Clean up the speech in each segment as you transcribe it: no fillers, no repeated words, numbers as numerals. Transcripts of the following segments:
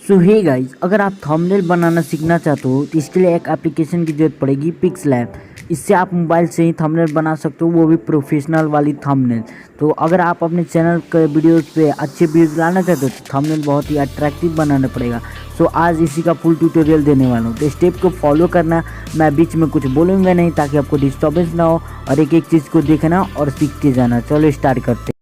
सो hey guys, अगर आप thumbnail बनाना सीखना चाहते हो तो इसके लिए एक एप्लीकेशन की ज़रूरत पड़ेगी, pixellab। इससे आप मोबाइल से ही थंबनेल बना सकते हो, वो भी प्रोफेशनल वाली थंबनेल। तो अगर आप अपने चैनल के वीडियोस पे अच्छे व्यूज़ लाना चाहते हो तो थंबनेल बहुत ही अट्रैक्टिव बनाना पड़ेगा। सो आज इसी का फुल ट्यूटोरियल देने वाला हूँ, तो स्टेप को फॉलो करना। मैं बीच में कुछ बोलूँगा नहीं ताकि आपको डिस्टर्बेंस ना हो, और एक एक चीज़ को देखना और सीखते जाना। चलो स्टार्ट करते हैं।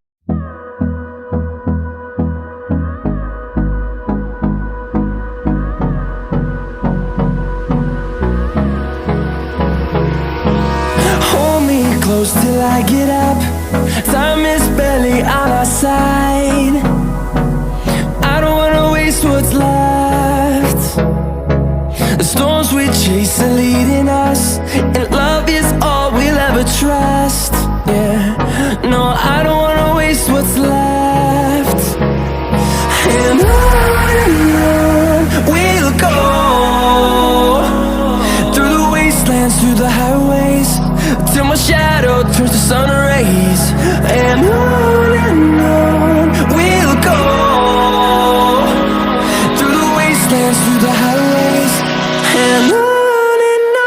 Close till I get up. Time is barely on our side. I don't wanna waste what's left. The storms we chase are leading us, and love is all we'll ever trust. Yeah, no, I don't wanna waste what's left. And on we'll go, through the wastelands, through the highways, till my shadow turns to sun rays. And on we'll go, through the wastelands, through the highways, and on we'll go.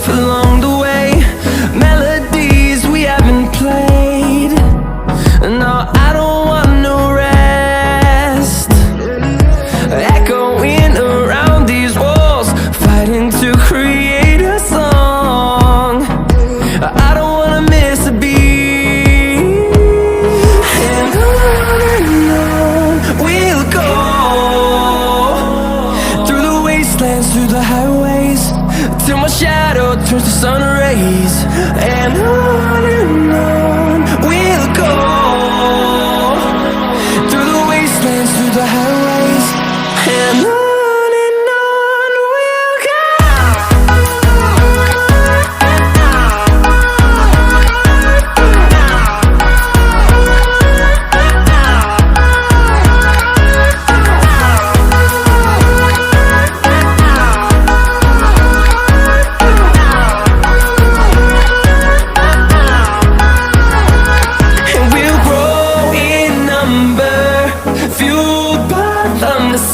Along the way, melodies we haven't played. No, I don't want no rest. Echoing around these walls, fighting to create a song. I don't wanna miss a beat. And on we'll go, through the wastelands, through the highways, till my shadow turns to sun rays. And on we'll go, through the wastelands, through the highways, and on we'll go.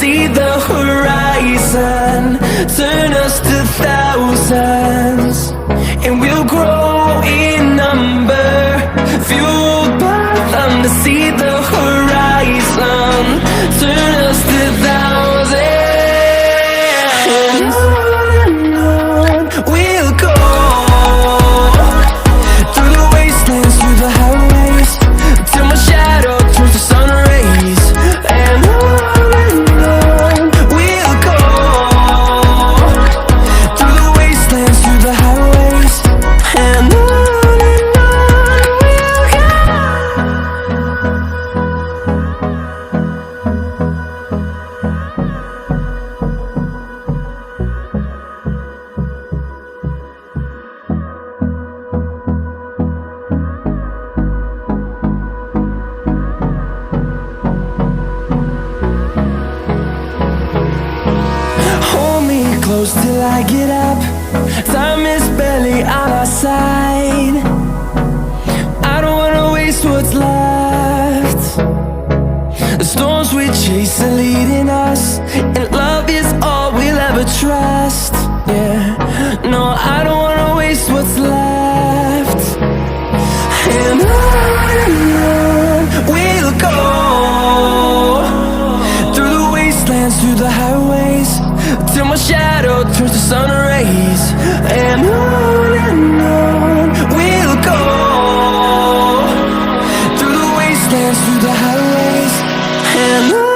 See the horizon, turn us to thousands, and we'll grow in number, fueled by them. To see the horizon, turn us to thousands, and on we'll go, through the wastelands, through the highways, till my shadow turns to sun rays. And close till I get up. Time is barely on our side. I don't wanna waste what's left. The storms we chase are leading us, and love is all we'll ever trust. Yeah, no, I don't wanna waste what's left. And on we'll go, through the wastelands, through the highways, till my shadow turns to sun rays. And on we'll go, through the wastelands, through the highways, and on.